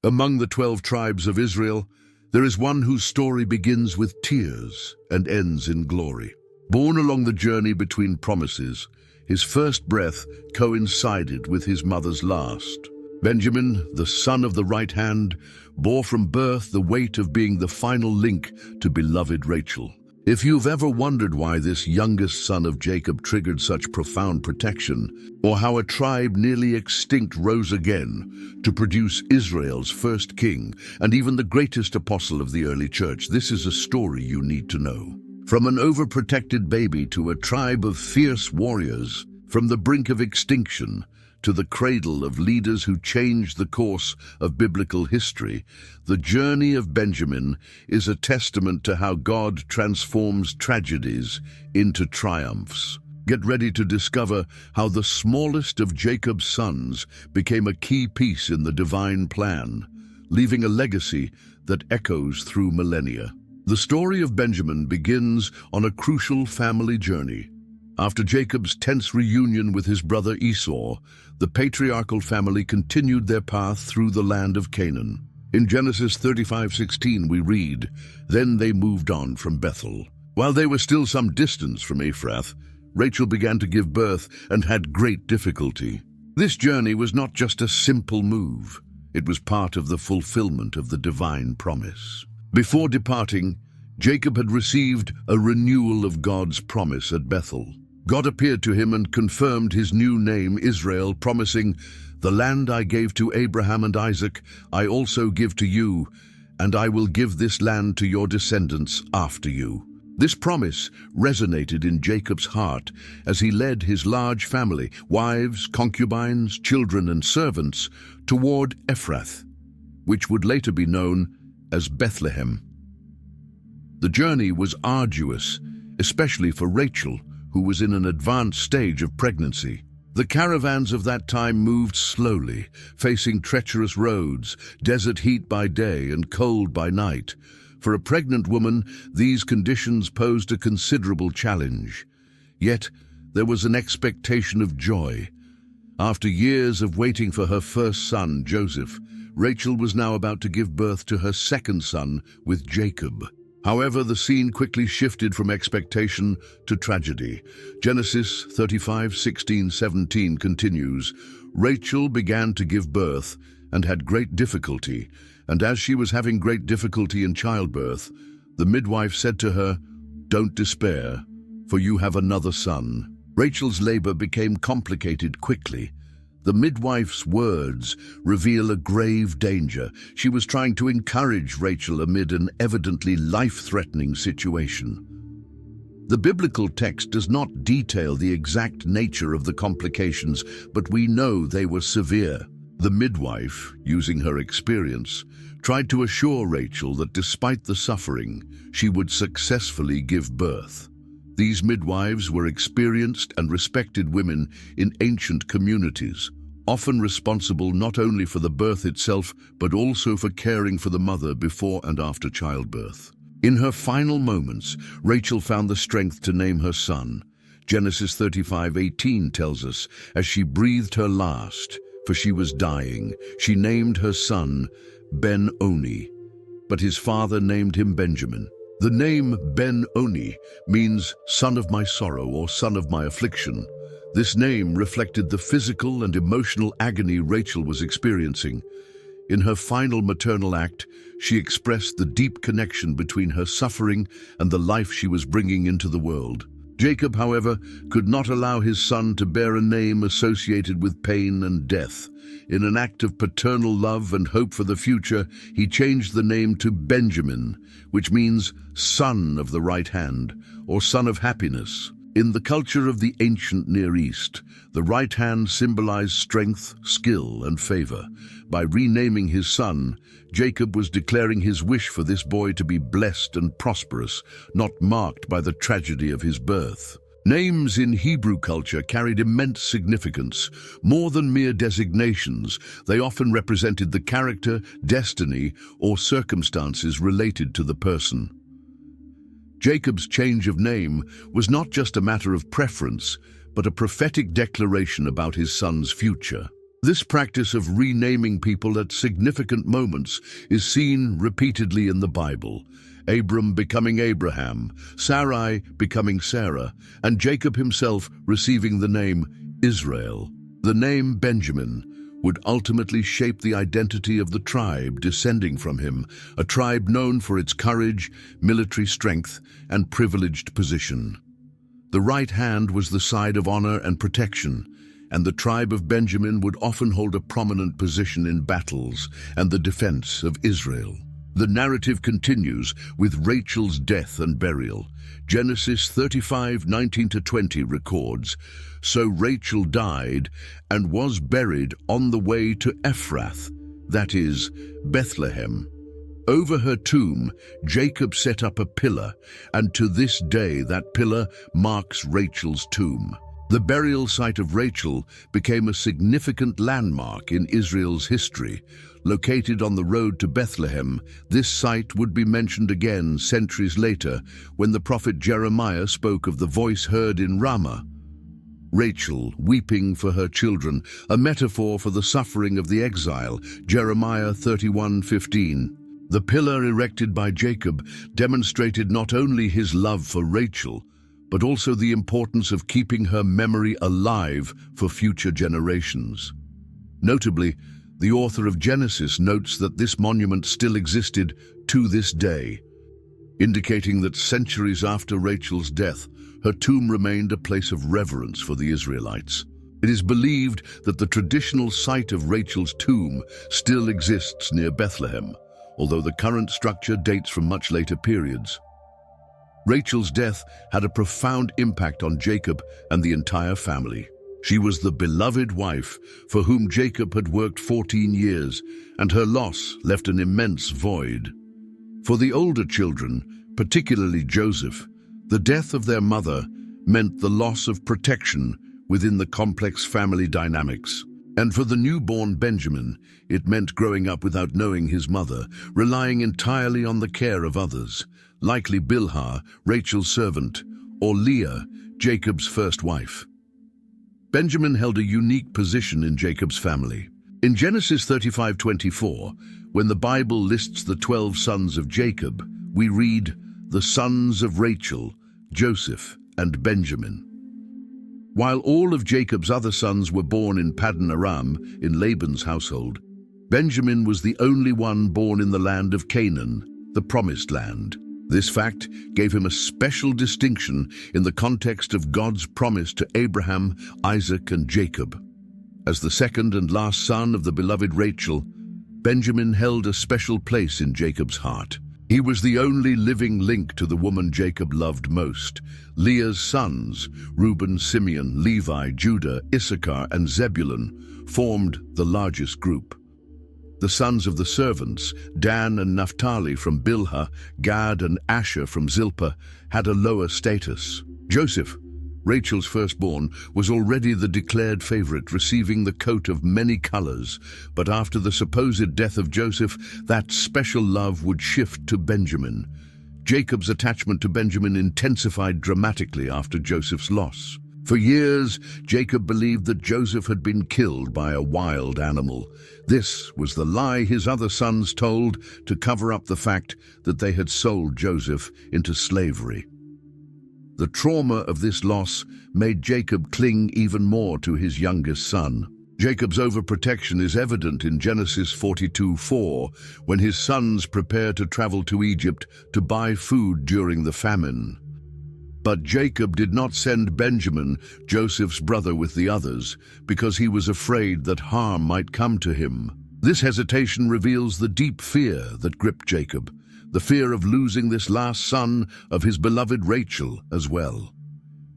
Among the 12 tribes of Israel, there is one whose story begins with tears and ends in glory. Born along the journey between promises, his first breath coincided with his mother's last. Benjamin, the son of the right hand, bore from birth the weight of being the final link to beloved Rachel. If you've ever wondered why this youngest son of Jacob triggered such profound protection, or how a tribe nearly extinct rose again to produce Israel's first king and even the greatest apostle of the early church, this is a story you need to know. From an overprotected baby to a tribe of fierce warriors, from the brink of extinction to the cradle of leaders who changed the course of biblical history, the journey of Benjamin is a testament to how God transforms tragedies into triumphs. Get ready to discover how the smallest of Jacob's sons became a key piece in the divine plan, leaving a legacy that echoes through millennia. The story of Benjamin begins on a crucial family journey. After Jacob's tense reunion with his brother Esau, the patriarchal family continued their path through the land of Canaan. In Genesis 35:16 we read, "Then they moved on from Bethel. While they were still some distance from Ephrath, Rachel began to give birth and had great difficulty." This journey was not just a simple move. It was part of the fulfillment of the divine promise. Before departing, Jacob had received a renewal of God's promise at Bethel. God appeared to him and confirmed his new name, Israel, promising, "The land I gave to Abraham and Isaac, I also give to you, and I will give this land to your descendants after you." This promise resonated in Jacob's heart as he led his large family, wives, concubines, children, and servants, toward Ephrath, which would later be known as Bethlehem. The journey was arduous, especially for Rachel, who was in an advanced stage of pregnancy. The caravans of that time moved slowly, facing treacherous roads, desert heat by day and cold by night. For a pregnant woman, these conditions posed a considerable challenge. Yet, there was an expectation of joy. After years of waiting for her first son, Joseph, Rachel was now about to give birth to her second son with Jacob. However, the scene quickly shifted from expectation to tragedy. Genesis 35:16-17 continues, "Rachel began to give birth and had great difficulty, and as she was having great difficulty in childbirth, the midwife said to her, 'Don't despair, for you have another son.' Rachel's labor became complicated quickly. The midwife's words reveal a grave danger. She was trying to encourage Rachel amid an evidently life-threatening situation. The biblical text does not detail the exact nature of the complications, but we know they were severe. The midwife, using her experience, tried to assure Rachel that despite the suffering, she would successfully give birth. These midwives were experienced and respected women in ancient communities, often responsible not only for the birth itself, but also for caring for the mother before and after childbirth. In her final moments, Rachel found the strength to name her son. Genesis 35:18 tells us, "As she breathed her last, for she was dying, she named her son Ben-Oni, but his father named him Benjamin." The name Ben-Oni means son of my sorrow or son of my affliction. This name reflected the physical and emotional agony Rachel was experiencing. In her final maternal act, she expressed the deep connection between her suffering and the life she was bringing into the world. Jacob, however, could not allow his son to bear a name associated with pain and death. In an act of paternal love and hope for the future, he changed the name to Benjamin, which means son of the right hand, or son of happiness. In the culture of the ancient Near East, the right hand symbolized strength, skill, and favor. By renaming his son, Jacob was declaring his wish for this boy to be blessed and prosperous, not marked by the tragedy of his birth. Names in Hebrew culture carried immense significance. More than mere designations, they often represented the character, destiny, or circumstances related to the person. Jacob's change of name was not just a matter of preference, but a prophetic declaration about his son's future. This practice of renaming people at significant moments is seen repeatedly in the Bible. Abram becoming Abraham, Sarai becoming Sarah, and Jacob himself receiving the name Israel. The name Benjamin would ultimately shape the identity of the tribe descending from him, a tribe known for its courage, military strength, and privileged position. The right hand was the side of honor and protection, and the tribe of Benjamin would often hold a prominent position in battles and the defense of Israel. The narrative continues with Rachel's death and burial. Genesis 35:19-20 records, "So Rachel died and was buried on the way to Ephrath," that is, Bethlehem. Over her tomb, Jacob set up a pillar, and to this day that pillar marks Rachel's tomb. The burial site of Rachel became a significant landmark in Israel's history. Located on the road to Bethlehem, this site would be mentioned again centuries later when the prophet Jeremiah spoke of the voice heard in Ramah. Rachel weeping for her children, a metaphor for the suffering of the exile, Jeremiah 31:15. The pillar erected by Jacob demonstrated not only his love for Rachel, but also the importance of keeping her memory alive for future generations. Notably, the author of Genesis notes that this monument still existed to this day, indicating that centuries after Rachel's death, her tomb remained a place of reverence for the Israelites. It is believed that the traditional site of Rachel's tomb still exists near Bethlehem, although the current structure dates from much later periods. Rachel's death had a profound impact on Jacob and the entire family. She was the beloved wife for whom Jacob had worked 14 years, and her loss left an immense void. For the older children, particularly Joseph, the death of their mother meant the loss of protection within the complex family dynamics. And for the newborn Benjamin, it meant growing up without knowing his mother, relying entirely on the care of others, likely Bilhah, Rachel's servant, or Leah, Jacob's first wife. Benjamin held a unique position in Jacob's family. In Genesis 35:24, when the Bible lists the 12 sons of Jacob, we read, "The sons of Rachel, Joseph, and Benjamin." While all of Jacob's other sons were born in Paddan Aram, in Laban's household, Benjamin was the only one born in the land of Canaan, the Promised Land. This fact gave him a special distinction in the context of God's promise to Abraham, Isaac, and Jacob. As the second and last son of the beloved Rachel, Benjamin held a special place in Jacob's heart. He was the only living link to the woman Jacob loved most. Leah's sons, Reuben, Simeon, Levi, Judah, Issachar, and Zebulun, formed the largest group. The sons of the servants, Dan and Naphtali from Bilhah, Gad and Asher from Zilpah, had a lower status. Joseph, Rachel's firstborn, was already the declared favorite, receiving the coat of many colors. But after the supposed death of Joseph, that special love would shift to Benjamin. Jacob's attachment to Benjamin intensified dramatically after Joseph's loss. For years, Jacob believed that Joseph had been killed by a wild animal. This was the lie his other sons told to cover up the fact that they had sold Joseph into slavery. The trauma of this loss made Jacob cling even more to his youngest son. Jacob's overprotection is evident in Genesis 42:4, when his sons prepare to travel to Egypt to buy food during the famine. But Jacob did not send Benjamin, Joseph's brother, with the others, because he was afraid that harm might come to him. This hesitation reveals the deep fear that gripped Jacob, the fear of losing this last son of his beloved Rachel as well.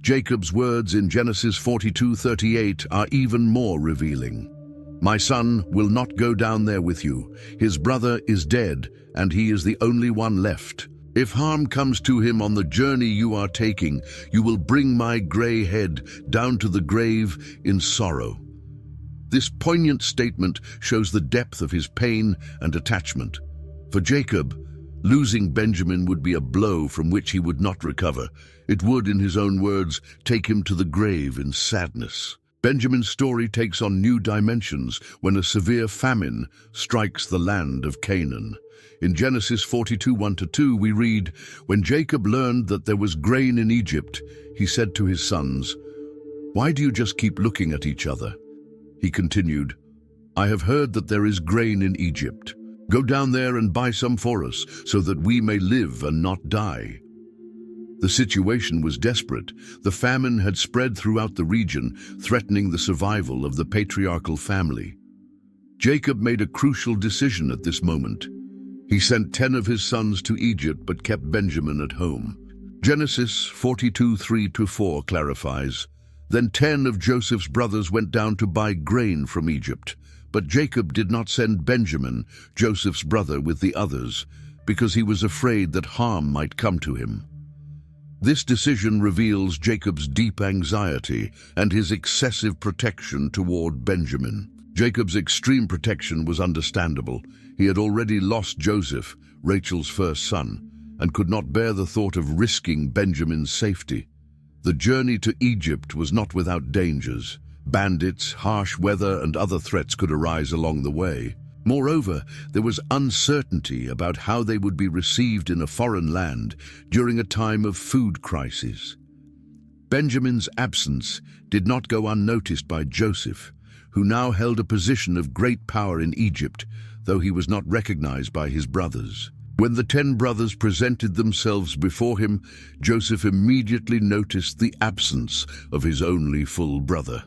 Jacob's words in Genesis 42:38 are even more revealing. "My son will not go down there with you. His brother is dead, and he is the only one left. If harm comes to him on the journey you are taking, you will bring my gray head down to the grave in sorrow." This poignant statement shows the depth of his pain and attachment. For Jacob, losing Benjamin would be a blow from which he would not recover. It would, in his own words, take him to the grave in sadness. Benjamin's story takes on new dimensions when a severe famine strikes the land of Canaan. In Genesis 42, 1-2, we read, "When Jacob learned that there was grain in Egypt, he said to his sons, 'Why do you just keep looking at each other?' He continued, 'I have heard that there is grain in Egypt. Go down there and buy some for us, so that we may live and not die.' The situation was desperate. The famine had spread throughout the region, threatening the survival of the patriarchal family. Jacob made a crucial decision at this moment. He sent 10 of his sons to Egypt but kept Benjamin at home. Genesis 42, 3-4 clarifies, "Then 10 of Joseph's brothers went down to buy grain from Egypt, but Jacob did not send Benjamin, Joseph's brother, with the others, because he was afraid that harm might come to him." This decision reveals Jacob's deep anxiety and his excessive protection toward Benjamin. Jacob's extreme protection was understandable. He had already lost Joseph, Rachel's first son, and could not bear the thought of risking Benjamin's safety. The journey to Egypt was not without dangers. Bandits, harsh weather, and other threats could arise along the way. Moreover, there was uncertainty about how they would be received in a foreign land during a time of food crisis. Benjamin's absence did not go unnoticed by Joseph, who now held a position of great power in Egypt, though he was not recognized by his brothers. When the 10 brothers presented themselves before him, Joseph immediately noticed the absence of his only full brother.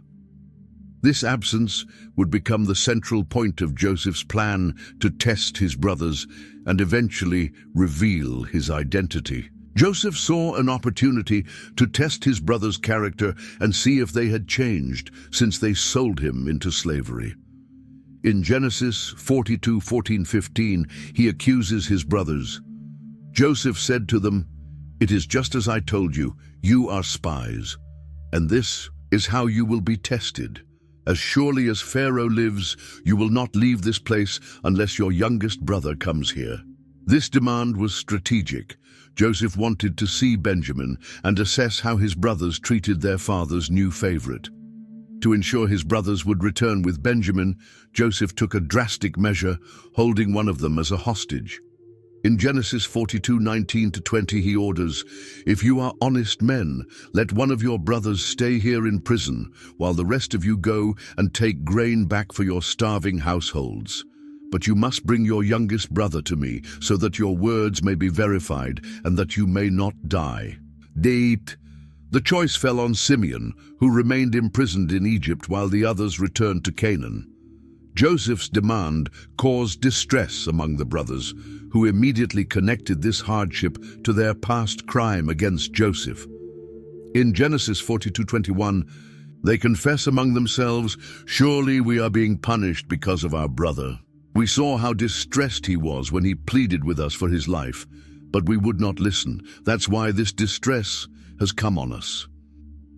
This absence would become the central point of Joseph's plan to test his brothers and eventually reveal his identity. Joseph saw an opportunity to test his brothers' character and see if they had changed since they sold him into slavery. In Genesis 42, 14-15, he accuses his brothers. Joseph said to them, "It is just as I told you, you are spies, and this is how you will be tested. As surely as Pharaoh lives, you will not leave this place unless your youngest brother comes here." This demand was strategic. Joseph wanted to see Benjamin and assess how his brothers treated their father's new favorite. To ensure his brothers would return with Benjamin, Joseph took a drastic measure, holding one of them as a hostage. In Genesis 42, 19-20, he orders, "If you are honest men, let one of your brothers stay here in prison, while the rest of you go and take grain back for your starving households. But you must bring your youngest brother to me, so that your words may be verified and that you may not die." The choice fell on Simeon, who remained imprisoned in Egypt while the others returned to Canaan. Joseph's demand caused distress among the brothers, who immediately connected this hardship to their past crime against Joseph. In Genesis 42:21, they confess among themselves, "Surely we are being punished because of our brother. We saw how distressed he was when he pleaded with us for his life, but we would not listen. That's why this distress has come on us."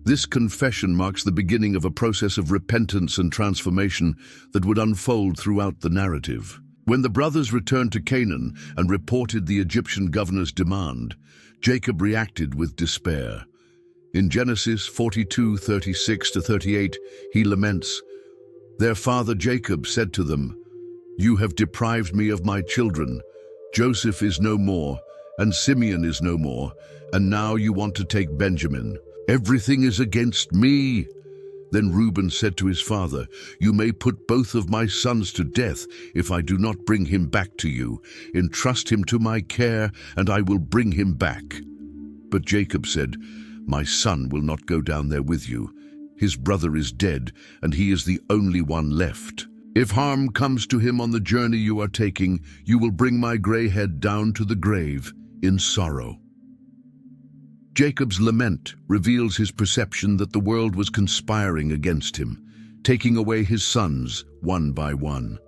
This confession marks the beginning of a process of repentance and transformation that would unfold throughout the narrative. When the brothers returned to Canaan and reported the Egyptian governor's demand, Jacob reacted with despair. In Genesis 42:36-38, he laments, "Their father Jacob said to them, 'You have deprived me of my children. Joseph is no more, and Simeon is no more, and now you want to take Benjamin. Everything is against me.' Then Reuben said to his father, 'You may put both of my sons to death if I do not bring him back to you. Entrust him to my care, and I will bring him back.' But Jacob said, 'My son will not go down there with you. His brother is dead, and he is the only one left. If harm comes to him on the journey you are taking, you will bring my gray head down to the grave in sorrow." Jacob's lament reveals his perception that the world was conspiring against him, taking away his sons one by one.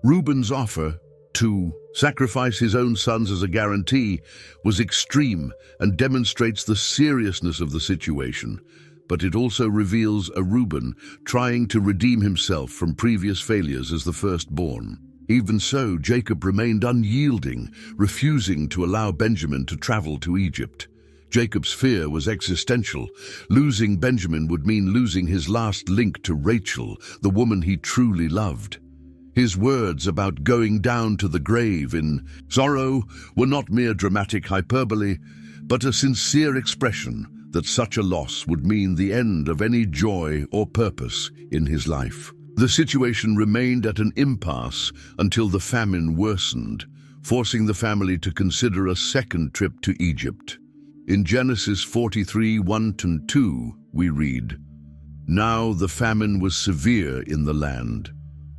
Reuben's offer to sacrifice his own sons as a guarantee was extreme and demonstrates the seriousness of the situation, but it also reveals a Reuben trying to redeem himself from previous failures as the firstborn. Even so, Jacob remained unyielding, refusing to allow Benjamin to travel to Egypt. Jacob's fear was existential. Losing Benjamin would mean losing his last link to Rachel, the woman he truly loved. His words about going down to the grave in sorrow were not mere dramatic hyperbole, but a sincere expression that such a loss would mean the end of any joy or purpose in his life. The situation remained at an impasse until the famine worsened, forcing the family to consider a second trip to Egypt. In Genesis 43, 1-2, we read, "Now the famine was severe in the land.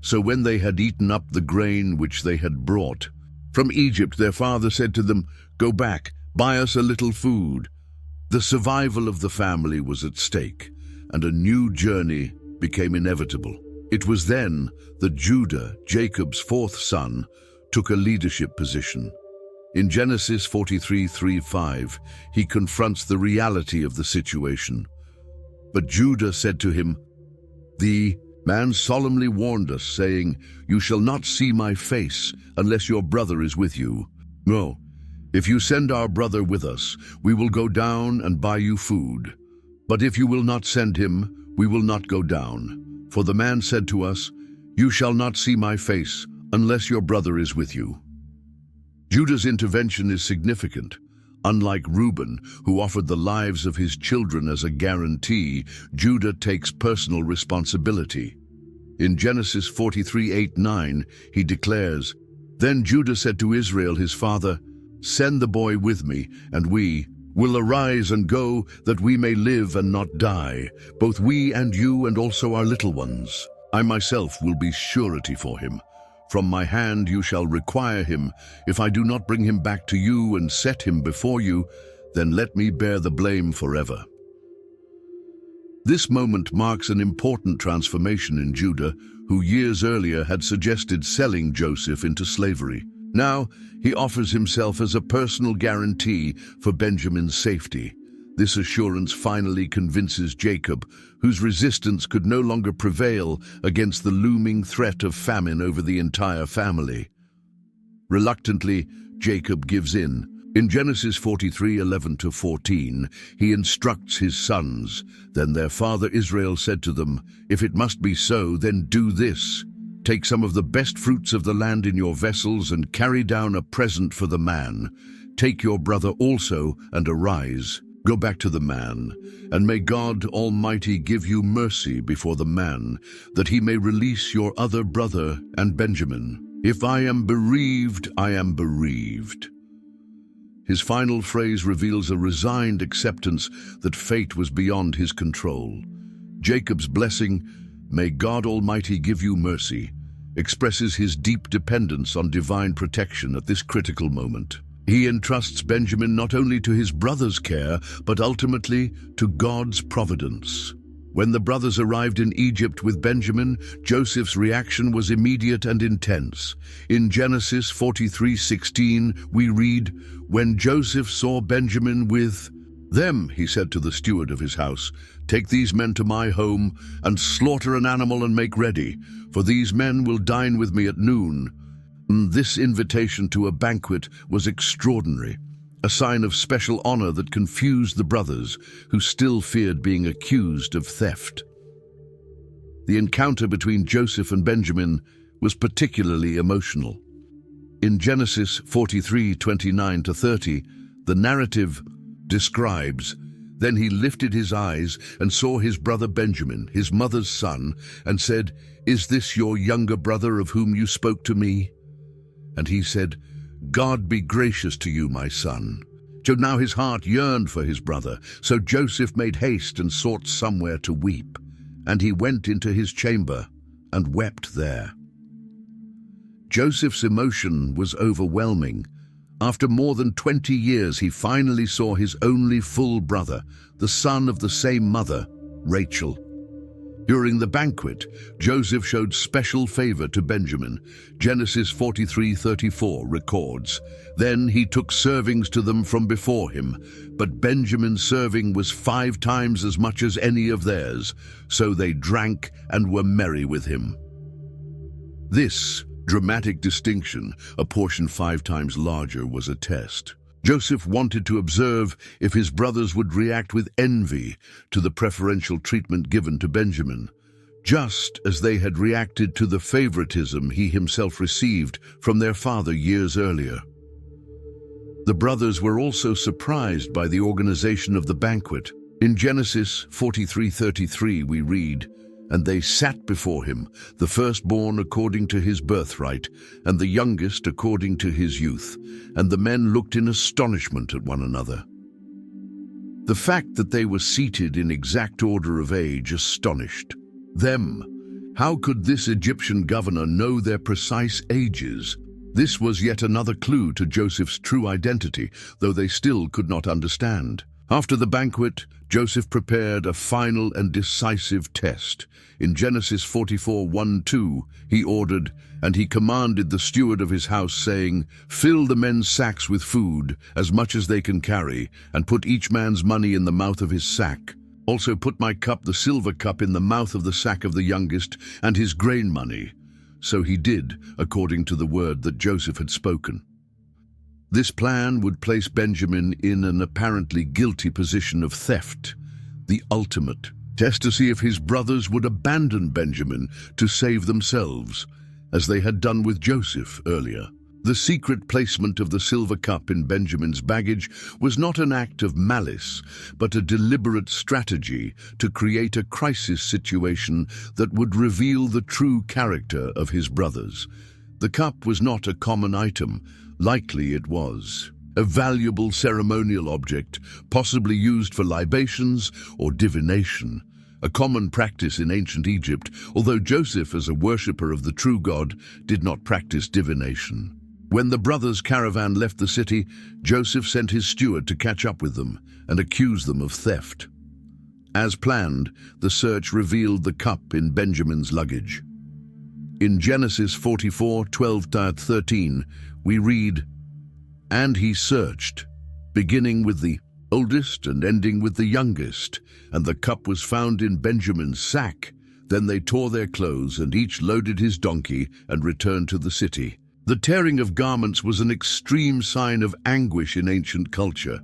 So when they had eaten up the grain which they had brought from Egypt, their father said to them, 'Go back, buy us a little food.' The survival of the family was at stake, and a new journey became inevitable. It was then that Judah, Jacob's fourth son, took a leadership position. In Genesis 43, 3-5, he confronts the reality of the situation. But Judah said to him, 'The man solemnly warned us, saying, "You shall not see my face unless your brother is with you." No, if you send our brother with us, we will go down and buy you food. But if you will not send him, we will not go down. For the man said to us, "You shall not see my face unless your brother is with you." Judah's intervention is significant. Unlike Reuben, who offered the lives of his children as a guarantee, Judah takes personal responsibility. In Genesis 43, 8-9, he declares, "Then Judah said to Israel his father, 'Send the boy with me, and we will arise and go, that we may live and not die, both we and you and also our little ones. I myself will be surety for him. From my hand you shall require him. If I do not bring him back to you and set him before you, then let me bear the blame forever.'" This moment marks an important transformation in Judah, who years earlier had suggested selling Joseph into slavery. Now, he offers himself as a personal guarantee for Benjamin's safety. This assurance finally convinces Jacob, whose resistance could no longer prevail against the looming threat of famine over the entire family. Reluctantly, Jacob gives in. In Genesis 43, 11-14, he instructs his sons. Then their father Israel said to them, "If it must be so, then do this. Take some of the best fruits of the land in your vessels and carry down a present for the man. Take your brother also and arise. Go back to the man, and may God Almighty give you mercy before the man, that he may release your other brother and Benjamin. If I am bereaved, I am bereaved." His final phrase reveals a resigned acceptance that fate was beyond his control. Jacob's blessing, "May God Almighty give you mercy," expresses his deep dependence on divine protection at this critical moment. He entrusts Benjamin not only to his brother's care, but ultimately to God's providence. When the brothers arrived in Egypt with Benjamin, Joseph's reaction was immediate and intense. In Genesis 43:16, we read, "When Joseph saw Benjamin with them, he said to the steward of his house, 'Take these men to my home and slaughter an animal and make ready, for these men will dine with me at noon.'" This invitation to a banquet was extraordinary, a sign of special honor that confused the brothers, who still feared being accused of theft. The encounter between Joseph and Benjamin was particularly emotional. In Genesis 43, 29-30, the narrative describes, "Then he lifted his eyes and saw his brother Benjamin, his mother's son, and said, 'Is this your younger brother of whom you spoke to me?' And he said, 'God be gracious to you, my son.' So now his heart yearned for his brother. So Joseph made haste and sought somewhere to weep. And he went into his chamber and wept there." Joseph's emotion was overwhelming. After more than 20 years, he finally saw his only full brother, the son of the same mother, Rachel. During the banquet, Joseph showed special favor to Benjamin. Genesis 43:34 records, "Then he took servings to them from before him, but Benjamin's serving was 5 times as much as any of theirs, so they drank and were merry with him." This dramatic distinction, a portion 5 times larger, was a test. Joseph wanted to observe if his brothers would react with envy to the preferential treatment given to Benjamin, just as they had reacted to the favoritism he himself received from their father years earlier. The brothers were also surprised by the organization of the banquet. In Genesis 43:33 we read, "And they sat before him, the firstborn according to his birthright, and the youngest according to his youth. And the men looked in astonishment at one another." The fact that they were seated in exact order of age astonished them. How could this Egyptian governor know their precise ages? This was yet another clue to Joseph's true identity, though they still could not understand. After the banquet, Joseph prepared a final and decisive test. In Genesis 44:1-2, he ordered, "And he commanded the steward of his house, saying, Fill the men's sacks with food, as much as they can carry, and put each man's money in the mouth of his sack. Also put my cup, the silver cup, in the mouth of the sack of the youngest, and his grain money." So he did, according to the word that Joseph had spoken. This plan would place Benjamin in an apparently guilty position of theft, the ultimate test to see if his brothers would abandon Benjamin to save themselves, as they had done with Joseph earlier. The secret placement of the silver cup in Benjamin's baggage was not an act of malice, but a deliberate strategy to create a crisis situation that would reveal the true character of his brothers. The cup was not a common item. Likely it was a valuable ceremonial object, possibly used for libations or divination, a common practice in ancient Egypt, although Joseph, as a worshipper of the true God, did not practice divination. When the brothers' caravan left the city, Joseph sent his steward to catch up with them and accuse them of theft. As planned, the search revealed the cup in Benjamin's luggage. In Genesis 44:12-13, we read, "And he searched, beginning with the oldest and ending with the youngest, and the cup was found in Benjamin's sack. Then they tore their clothes, and each loaded his donkey and returned to the city." The tearing of garments was an extreme sign of anguish in ancient culture,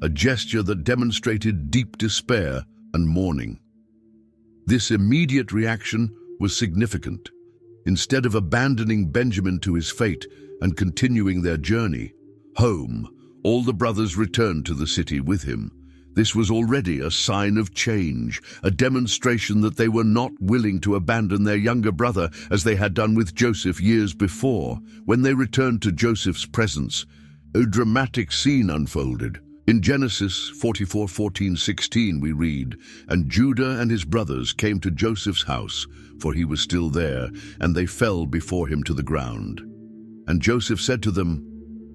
a gesture that demonstrated deep despair and mourning. This immediate reaction was significant. Instead of abandoning Benjamin to his fate and continuing their journey home, all the brothers returned to the city with him. This was already a sign of change, a demonstration that they were not willing to abandon their younger brother as they had done with Joseph years before. When they returned to Joseph's presence, a dramatic scene unfolded. In Genesis 44:14-16 we read, "And Judah and his brothers came to Joseph's house, for he was still there, and they fell before him to the ground. And Joseph said to them,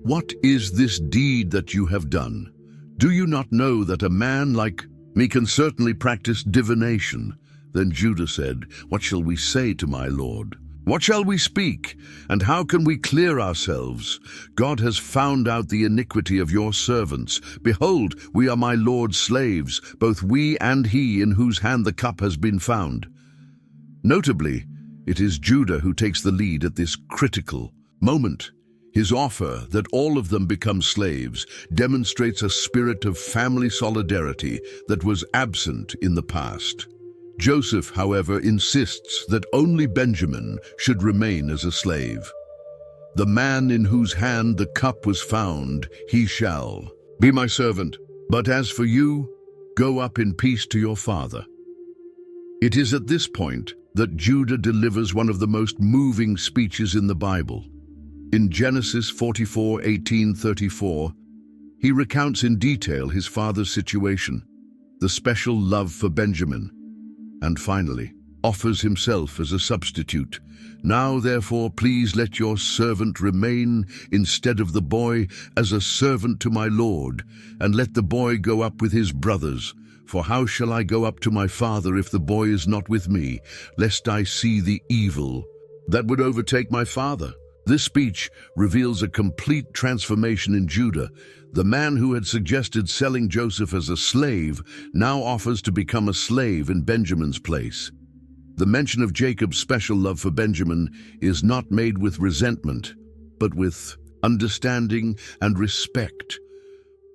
What is this deed that you have done? Do you not know that a man like me can certainly practice divination?" Then Judah said, "What shall we say to my lord? What shall we speak? And how can we clear ourselves? God has found out the iniquity of your servants. Behold, we are my lord's slaves, both we and he in whose hand the cup has been found." Notably, it is Judah who takes the lead at this critical moment. His offer that all of them become slaves demonstrates a spirit of family solidarity that was absent in the past. Joseph, however, insists that only Benjamin should remain as a slave. "The man in whose hand the cup was found, he shall be my servant. But as for you, go up in peace to your father." It is at this point that Judah delivers one of the most moving speeches in the Bible. In Genesis 44:18-34, he recounts in detail his father's situation, the special love for Benjamin, and finally offers himself as a substitute. "Now therefore please let your servant remain instead of the boy as a servant to my lord, and let the boy go up with his brothers. For how shall I go up to my father if the boy is not with me, lest I see the evil that would overtake my father?" This speech reveals a complete transformation in Judah. The man who had suggested selling Joseph as a slave now offers to become a slave in Benjamin's place. The mention of Jacob's special love for Benjamin is not made with resentment, but with understanding and respect.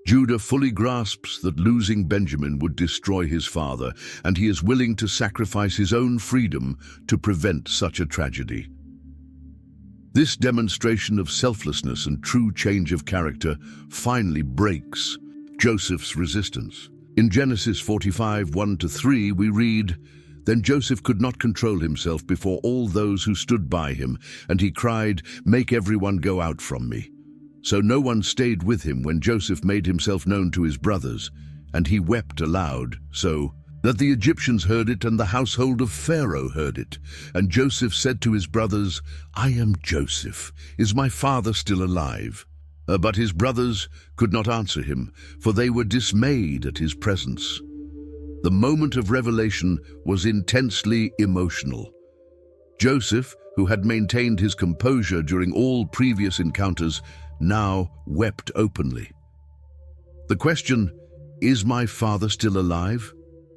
Judah fully grasps that losing Benjamin would destroy his father, and he is willing to sacrifice his own freedom to prevent such a tragedy. This demonstration of selflessness and true change of character finally breaks Joseph's resistance. In Genesis 45, 1-3, we read, "Then Joseph could not control himself before all those who stood by him, and he cried, 'Make everyone go out from me.' So no one stayed with him when Joseph made himself known to his brothers, and he wept aloud, so that the Egyptians heard it and the household of Pharaoh heard it. And Joseph said to his brothers, 'I am Joseph. Is my father still alive?' But his brothers could not answer him, for they were dismayed at his presence." The moment of revelation was intensely emotional. Joseph, who had maintained his composure during all previous encounters, now wept openly. The question, "Is my father still alive?"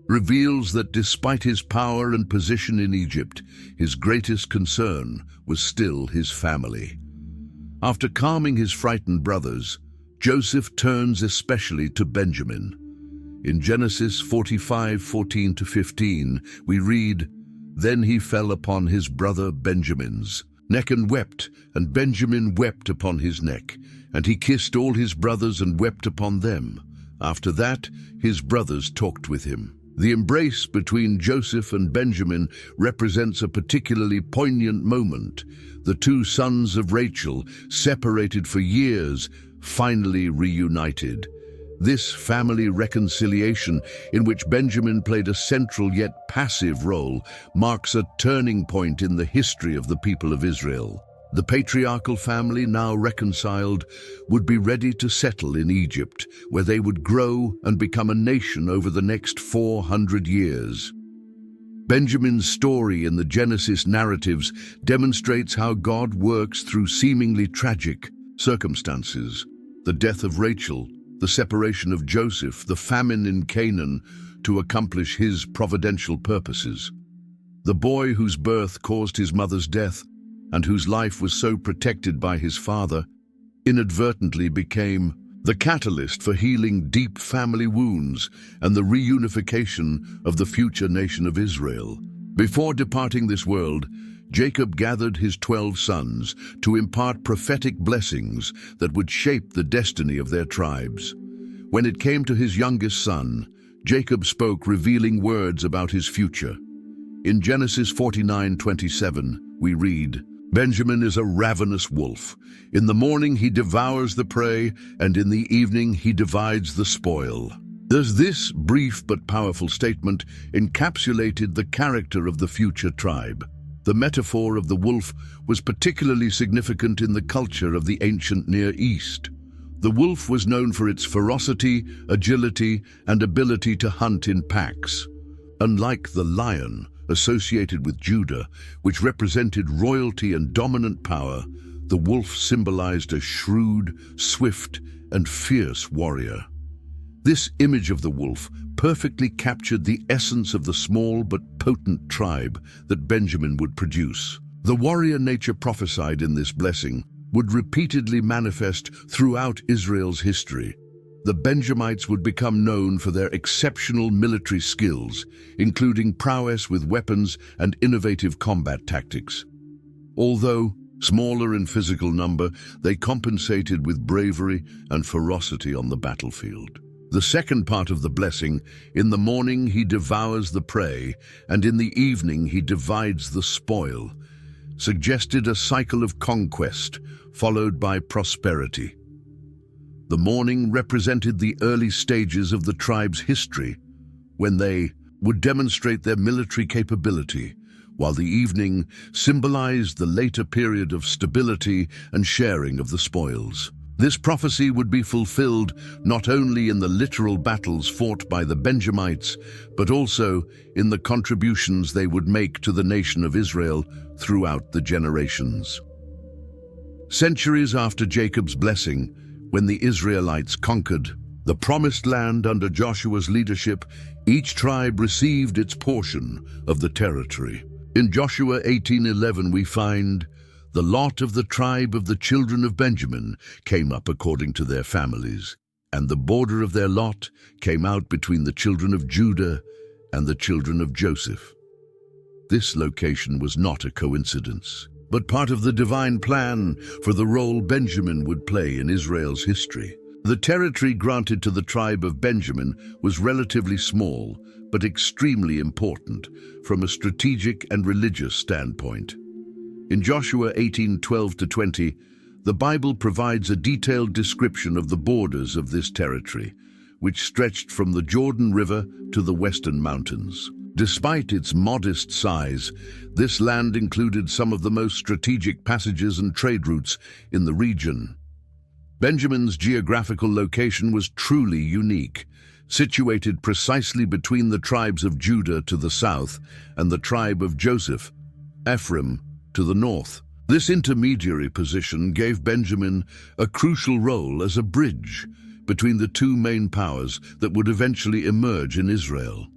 reveals that despite his power and position in Egypt, his greatest concern was still his family. After calming his frightened brothers, Joseph turns especially to Benjamin. In Genesis 45, 14-15, we read, "Then he fell upon his brother Benjamin's neck and wept, and Benjamin wept upon his neck. And he kissed all his brothers and wept upon them. After that, his brothers talked with him." The embrace between Joseph and Benjamin represents a particularly poignant moment. The two sons of Rachel, separated for years, finally reunited. This family reconciliation, in which Benjamin played a central yet passive role, marks a turning point in the history of the people of Israel. The patriarchal family, now reconciled, would be ready to settle in Egypt, where they would grow and become a nation over the next 400 years. Benjamin's story in the Genesis narratives demonstrates how God works through seemingly tragic circumstances. The death of Rachel, the separation of Joseph, the famine in Canaan, to accomplish his providential purposes. The boy whose birth caused his mother's death, and whose life was so protected by his father, inadvertently became the catalyst for healing deep family wounds and the reunification of the future nation of Israel. Before departing this world, Jacob gathered his 12 sons to impart prophetic blessings that would shape the destiny of their tribes. When it came to his youngest son, Jacob spoke revealing words about his future. In Genesis 49:27, we read, "Benjamin is a ravenous wolf. In the morning he devours the prey, and in the evening he divides the spoil." This brief but powerful statement encapsulated the character of the future tribe. The metaphor of the wolf was particularly significant in the culture of the ancient Near East. The wolf was known for its ferocity, agility, and ability to hunt in packs. Unlike the lion, associated with Judah, which represented royalty and dominant power, the wolf symbolized a shrewd, swift, and fierce warrior. This image of the wolf perfectly captured the essence of the small but potent tribe that Benjamin would produce. The warrior nature prophesied in this blessing would repeatedly manifest throughout Israel's history. The Benjamites would become known for their exceptional military skills, including prowess with weapons and innovative combat tactics. Although smaller in physical number, they compensated with bravery and ferocity on the battlefield. The second part of the blessing, "In the morning he devours the prey, and in the evening he divides the spoil," suggested a cycle of conquest, followed by prosperity. The morning represented the early stages of the tribe's history, when they would demonstrate their military capability, while the evening symbolized the later period of stability and sharing of the spoils. This prophecy would be fulfilled not only in the literal battles fought by the Benjamites, but also in the contributions they would make to the nation of Israel throughout the generations. Centuries after Jacob's blessing, when the Israelites conquered the promised land under Joshua's leadership, each tribe received its portion of the territory. In Joshua 18:11 we find, "The lot of the tribe of the children of Benjamin came up according to their families, and the border of their lot came out between the children of Judah and the children of Joseph. This location was not a coincidence, but part of the divine plan for the role Benjamin would play in Israel's history. The territory granted to the tribe of Benjamin was relatively small, but extremely important from a strategic and religious standpoint. In Joshua 18:12-20, the Bible provides a detailed description of the borders of this territory, which stretched from the Jordan River to the Western Mountains. Despite its modest size, this land included some of the most strategic passages and trade routes in the region. Benjamin's geographical location was truly unique, situated precisely between the tribes of Judah to the south and the tribe of Joseph, Ephraim, to the north. This intermediary position gave Benjamin a crucial role as a bridge between the two main powers that would eventually emerge in Israel.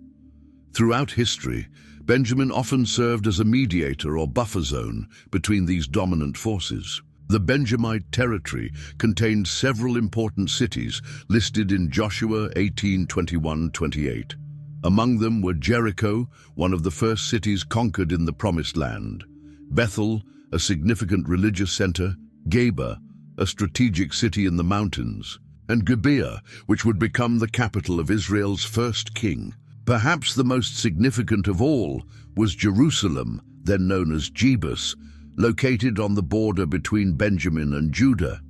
Throughout history, Benjamin often served as a mediator or buffer zone between these dominant forces. The Benjamite territory contained several important cities listed in Joshua 18:21-28. Among them were Jericho, one of the first cities conquered in the Promised Land; Bethel, a significant religious center; Geba, a strategic city in the mountains; and Gibeah, which would become the capital of Israel's first king. Perhaps the most significant of all was Jerusalem, then known as Jebus, located on the border between Benjamin and Judah.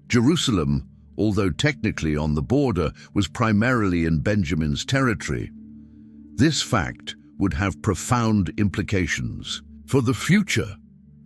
Jerusalem, although technically on the border, was primarily in Benjamin's territory. This fact would have profound implications for the future,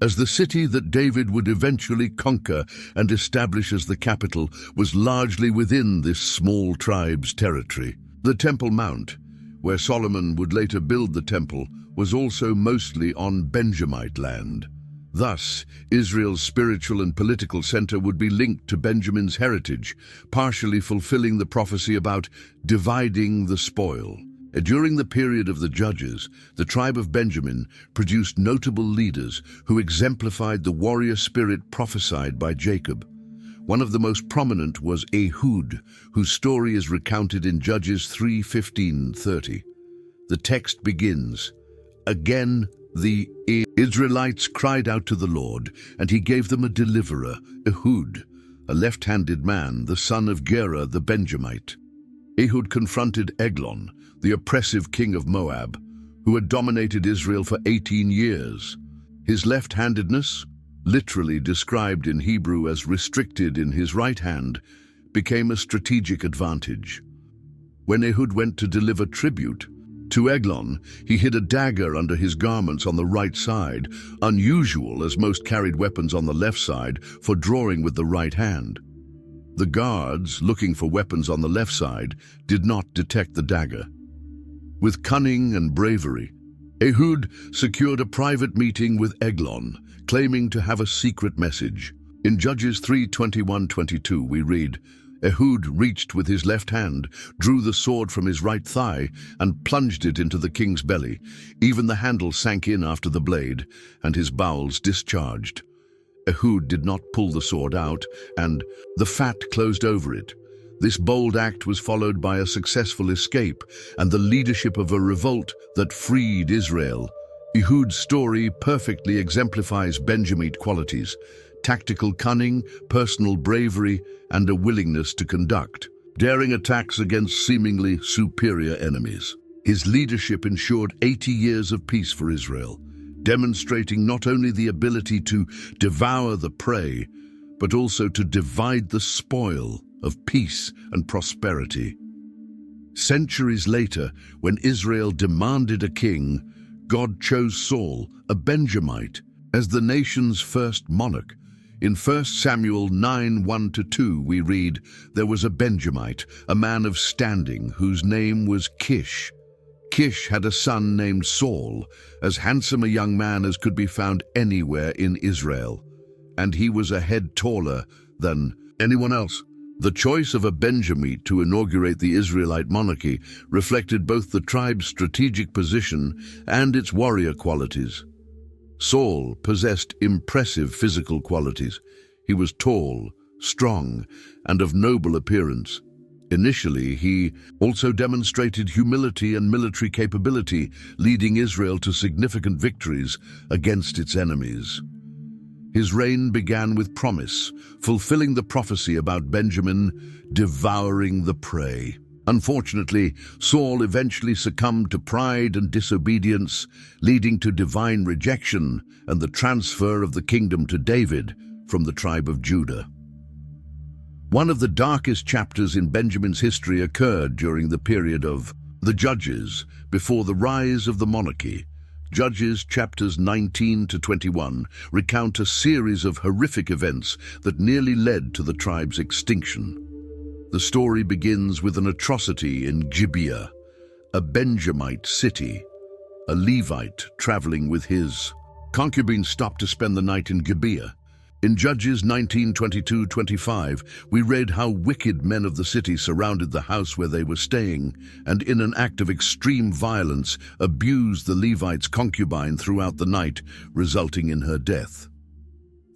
as the city that David would eventually conquer and establish as the capital was largely within this small tribe's territory. The Temple Mount, where Solomon would later build the temple, was also mostly on Benjamite land. Thus, Israel's spiritual and political center would be linked to Benjamin's heritage, partially fulfilling the prophecy about dividing the spoil. During the period of the Judges, the tribe of Benjamin produced notable leaders who exemplified the warrior spirit prophesied by Jacob. One of the most prominent was Ehud, whose story is recounted in Judges 3:15-30. The text begins, "Again the Israelites cried out to the Lord, and he gave them a deliverer, Ehud, a left-handed man, the son of Gera the Benjamite." Ehud confronted Eglon, the oppressive king of Moab, who had dominated Israel for 18 years. His left-handedness, literally described in Hebrew as restricted in his right hand, became a strategic advantage. When Ehud went to deliver tribute to Eglon, he hid a dagger under his garments on the right side, unusual as most carried weapons on the left side for drawing with the right hand. The guards, looking for weapons on the left side, did not detect the dagger. With cunning and bravery, Ehud secured a private meeting with Eglon, claiming to have a secret message. In Judges 3:21-22 we read, "Ehud reached with his left hand, drew the sword from his right thigh, and plunged it into the king's belly. Even the handle sank in after the blade, and his bowels discharged. Ehud did not pull the sword out, and the fat closed over it. This bold act was followed by a successful escape and the leadership of a revolt that freed Israel." Ehud's story perfectly exemplifies Benjamite qualities: tactical cunning, personal bravery, and a willingness to conduct daring attacks against seemingly superior enemies. His leadership ensured 80 years of peace for Israel, demonstrating not only the ability to devour the prey, but also to divide the spoil of peace and prosperity. Centuries later, when Israel demanded a king, God chose Saul, a Benjamite, as the nation's first monarch. In 1 Samuel 9:1-2 we read, "There was a Benjamite, a man of standing, whose name was Kish. Kish had a son named Saul, as handsome a young man as could be found anywhere in Israel, and he was a head taller than anyone else." The choice of a Benjamite to inaugurate the Israelite monarchy reflected both the tribe's strategic position and its warrior qualities. Saul possessed impressive physical qualities. He was tall, strong, and of noble appearance. Initially, he also demonstrated humility and military capability, leading Israel to significant victories against its enemies. His reign began with promise, fulfilling the prophecy about Benjamin devouring the prey. Unfortunately, Saul eventually succumbed to pride and disobedience, leading to divine rejection and the transfer of the kingdom to David from the tribe of Judah. One of the darkest chapters in Benjamin's history occurred during the period of the Judges, before the rise of the monarchy. Judges chapters 19 to 21 recount a series of horrific events that nearly led to the tribe's extinction. The story begins with an atrocity in Gibeah, a Benjamite city. A Levite traveling with his concubine stopped to spend the night in Gibeah. In Judges 19:22-25, we read how wicked men of the city surrounded the house where they were staying, and in an act of extreme violence abused the Levite's concubine throughout the night, resulting in her death.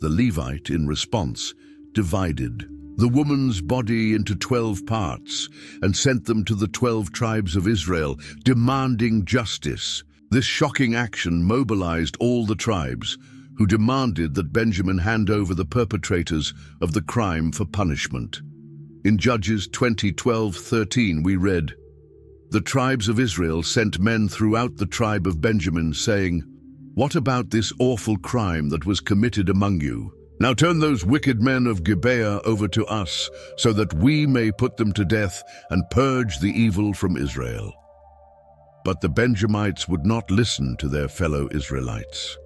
The Levite, in response, divided the woman's body into 12 parts and sent them to the 12 tribes of Israel, demanding justice. This shocking action mobilized all the tribes, who demanded that Benjamin hand over the perpetrators of the crime for punishment. In Judges 20:12-13 we read, "The tribes of Israel sent men throughout the tribe of Benjamin, saying, 'What about this awful crime that was committed among you? Now turn those wicked men of Gibeah over to us, so that we may put them to death and purge the evil from Israel.' But the Benjamites would not listen to their fellow Israelites.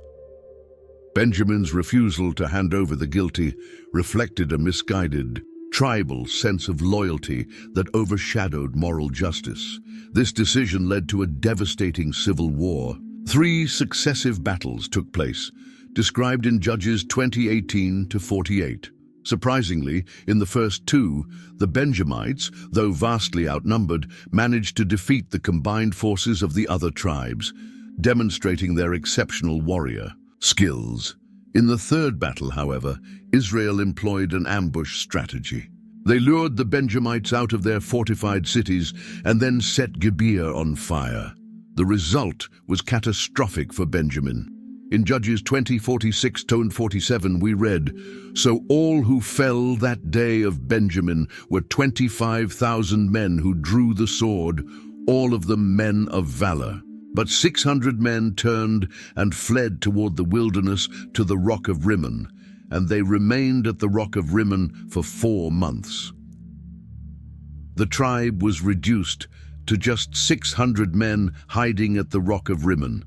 Benjamin's refusal to hand over the guilty reflected a misguided, tribal sense of loyalty that overshadowed moral justice. This decision led to a devastating civil war. 3 successive battles took place, described in Judges 20:18-48. Surprisingly, in the first 2, the Benjamites, though vastly outnumbered, managed to defeat the combined forces of the other tribes, demonstrating their exceptional warrior skills. In the 3rd battle, however, Israel employed an ambush strategy. They lured the Benjamites out of their fortified cities and then set Gibeah on fire. The result was catastrophic for Benjamin. In Judges 20:46-47 we read, "So all who fell that day of Benjamin were 25,000 men who drew the sword, all of them men of valor. But 600 men turned and fled toward the wilderness to the rock of Rimmon, and they remained at the rock of Rimmon for 4 months. The tribe was reduced to just 600 men hiding at the rock of Rimmon,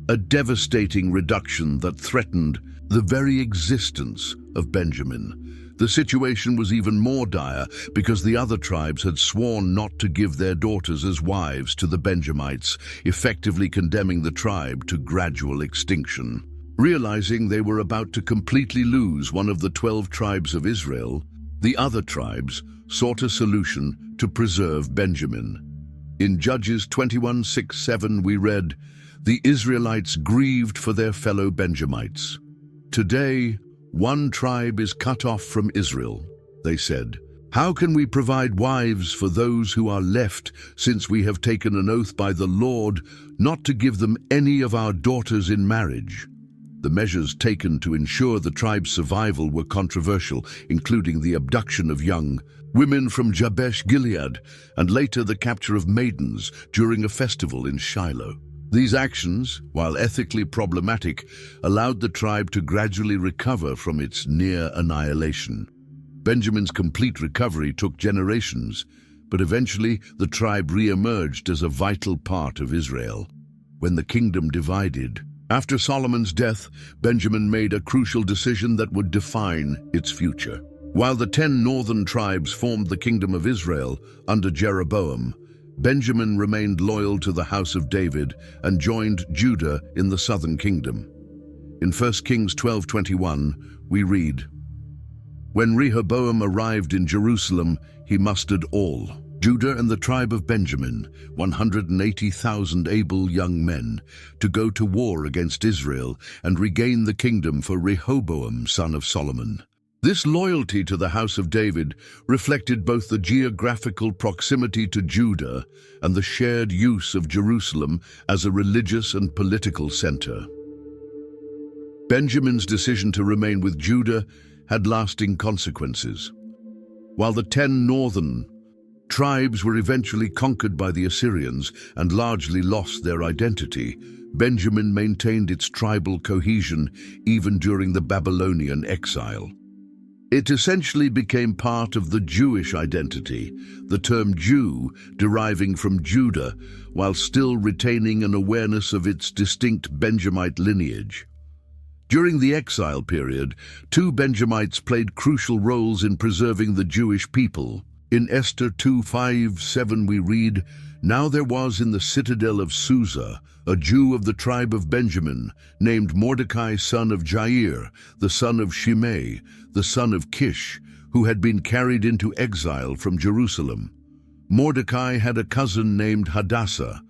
a devastating reduction that threatened the very existence of Benjamin. The situation was even more dire because the other tribes had sworn not to give their daughters as wives to the Benjamites, effectively condemning the tribe to gradual extinction. Realizing they were about to completely lose one of the 12 tribes of Israel, the other tribes sought a solution to preserve Benjamin. In Judges 21:6-7 we read, "The Israelites grieved for their fellow Benjamites. Today, one tribe is cut off from Israel," they said. "How can we provide wives for those who are left, since we have taken an oath by the Lord not to give them any of our daughters in marriage?" The measures taken to ensure the tribe's survival were controversial, including the abduction of young women from Jabesh Gilead, and later the capture of maidens during a festival in Shiloh. These actions, while ethically problematic, allowed the tribe to gradually recover from its near annihilation. Benjamin's complete recovery took generations, but eventually the tribe re-emerged as a vital part of Israel. When the kingdom divided, after Solomon's death, Benjamin made a crucial decision that would define its future. While the 10 northern tribes formed the kingdom of Israel under Jeroboam, Benjamin remained loyal to the house of David and joined Judah in the southern kingdom. In 1 Kings 12:21, we read, "When Rehoboam arrived in Jerusalem, he mustered all, Judah and the tribe of Benjamin, 180,000 able young men, to go to war against Israel and regain the kingdom for Rehoboam, son of Solomon. This loyalty to the house of David reflected both the geographical proximity to Judah and the shared use of Jerusalem as a religious and political center. Benjamin's decision to remain with Judah had lasting consequences. While the 10 northern tribes were eventually conquered by the Assyrians and largely lost their identity, Benjamin maintained its tribal cohesion even during the Babylonian exile. It essentially became part of the Jewish identity, the term Jew deriving from Judah, while still retaining an awareness of its distinct Benjamite lineage. During the exile period, 2 Benjamites played crucial roles in preserving the Jewish people. In Esther 2:5-7 we read, "Now there was in the citadel of Susa a Jew of the tribe of Benjamin, named Mordecai son of Jair, the son of Shimei, the son of Kish, who had been carried into exile from Jerusalem. Mordecai had a cousin named Hadassah,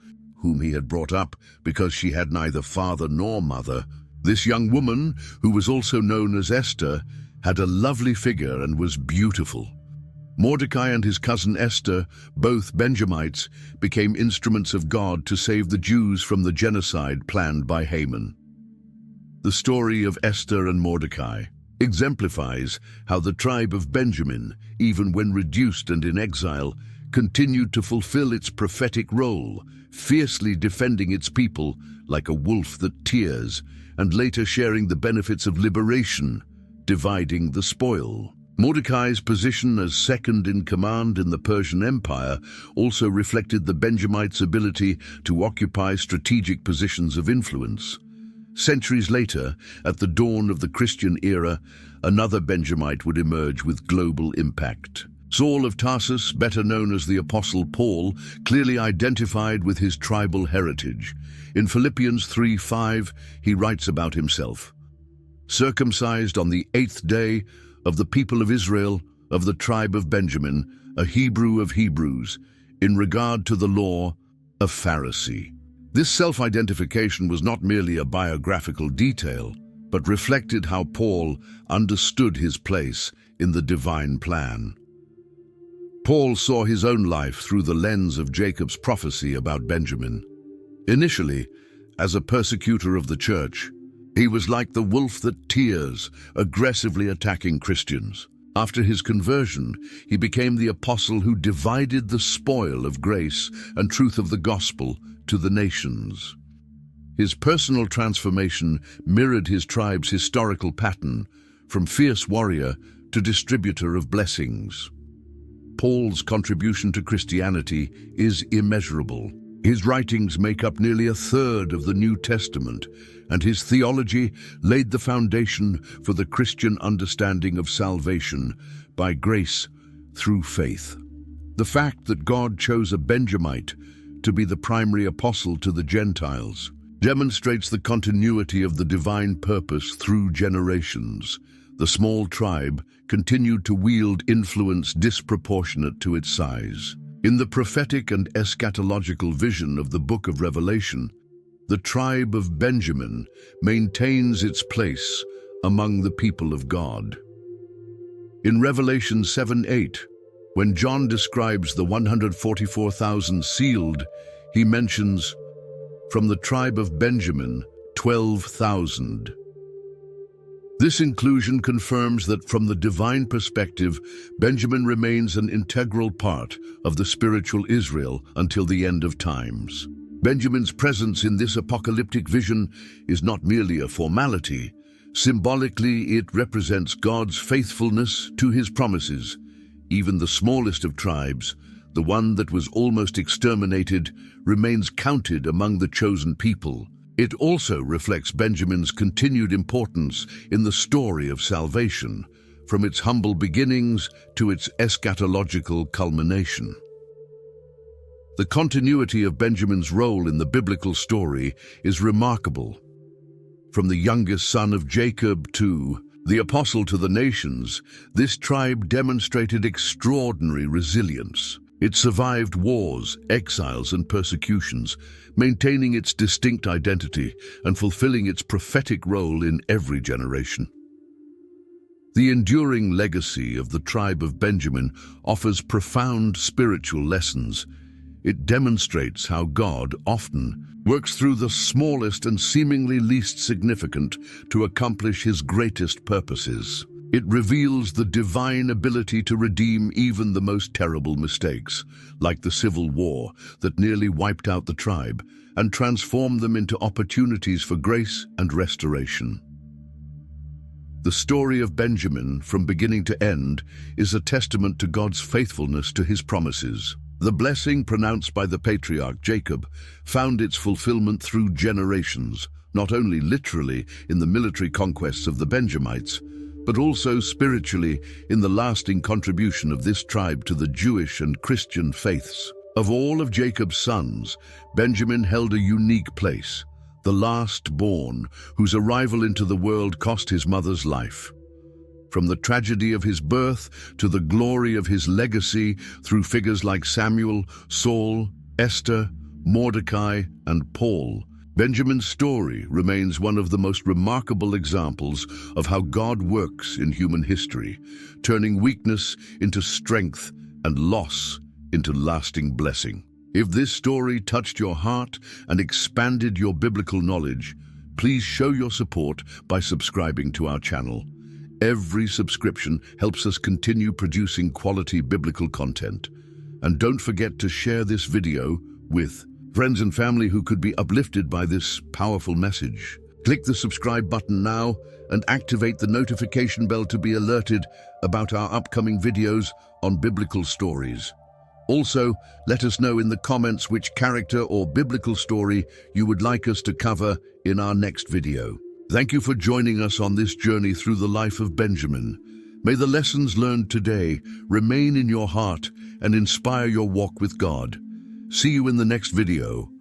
whom he had brought up because she had neither father nor mother. This young woman, who was also known as Esther, had a lovely figure and was beautiful. Mordecai and his cousin Esther, both Benjamites, became instruments of God to save the Jews from the genocide planned by Haman." The story of Esther and Mordecai exemplifies how the tribe of Benjamin, even when reduced and in exile, continued to fulfill its prophetic role, fiercely defending its people like a wolf that tears, and later sharing the benefits of liberation, dividing the spoil. Mordecai's position as second in command in the Persian Empire also reflected the Benjamites' ability to occupy strategic positions of influence. Centuries later, at the dawn of the Christian era, another Benjamite would emerge with global impact. Saul of Tarsus, better known as the Apostle Paul, clearly identified with his tribal heritage. In Philippians 3:5, he writes about himself, "Circumcised on the 8th day of the people of Israel, of the tribe of Benjamin, a Hebrew of Hebrews, in regard to the law, a Pharisee." This self-identification was not merely a biographical detail, but reflected how Paul understood his place in the divine plan. Paul saw his own life through the lens of Jacob's prophecy about Benjamin. Initially, as a persecutor of the church, he was like the wolf that tears, aggressively attacking Christians. After his conversion, he became the apostle who divided the spoil of grace and truth of the gospel to the nations. His personal transformation mirrored his tribe's historical pattern, from fierce warrior to distributor of blessings. Paul's contribution to Christianity is immeasurable. His writings make up nearly 1/3 of the New Testament, and his theology laid the foundation for the Christian understanding of salvation by grace through faith. The fact that God chose a Benjamite to be the primary apostle to the Gentiles demonstrates the continuity of the divine purpose through generations. The small tribe continued to wield influence disproportionate to its size. In the prophetic and eschatological vision of the book of Revelation, the tribe of Benjamin maintains its place among the people of God. In Revelation 7:8, when John describes the 144,000 sealed, he mentions, "From the tribe of Benjamin, 12,000. This inclusion confirms that from the divine perspective, Benjamin remains an integral part of the spiritual Israel until the end of times. Benjamin's presence in this apocalyptic vision is not merely a formality. Symbolically, it represents God's faithfulness to his promises. Even the smallest of tribes, the one that was almost exterminated, remains counted among the chosen people. It also reflects Benjamin's continued importance in the story of salvation, from its humble beginnings to its eschatological culmination. The continuity of Benjamin's role in the biblical story is remarkable. From the youngest son of Jacob to the apostle to the nations, this tribe demonstrated extraordinary resilience. It survived wars, exiles, and persecutions, maintaining its distinct identity and fulfilling its prophetic role in every generation. The enduring legacy of the tribe of Benjamin offers profound spiritual lessons. It demonstrates how God often works through the smallest and seemingly least significant to accomplish his greatest purposes. It reveals the divine ability to redeem even the most terrible mistakes, like the civil war that nearly wiped out the tribe, and transform them into opportunities for grace and restoration. The story of Benjamin, from beginning to end, is a testament to God's faithfulness to his promises. The blessing pronounced by the patriarch Jacob found its fulfillment through generations, not only literally in the military conquests of the Benjamites, but also spiritually in the lasting contribution of this tribe to the Jewish and Christian faiths. Of all of Jacob's sons, Benjamin held a unique place, the last born, whose arrival into the world cost his mother's life. From the tragedy of his birth to the glory of his legacy through figures like Samuel, Saul, Esther, Mordecai, and Paul, Benjamin's story remains one of the most remarkable examples of how God works in human history, turning weakness into strength and loss into lasting blessing. If this story touched your heart and expanded your biblical knowledge, please show your support by subscribing to our channel. Every subscription helps us continue producing quality biblical content. And don't forget to share this video with friends and family who could be uplifted by this powerful message. Click the subscribe button now and activate the notification bell to be alerted about our upcoming videos on biblical stories. Also, let us know in the comments which character or biblical story you would like us to cover in our next video. Thank you for joining us on this journey through the life of Benjamin. May the lessons learned today remain in your heart and inspire your walk with God. See you in the next video.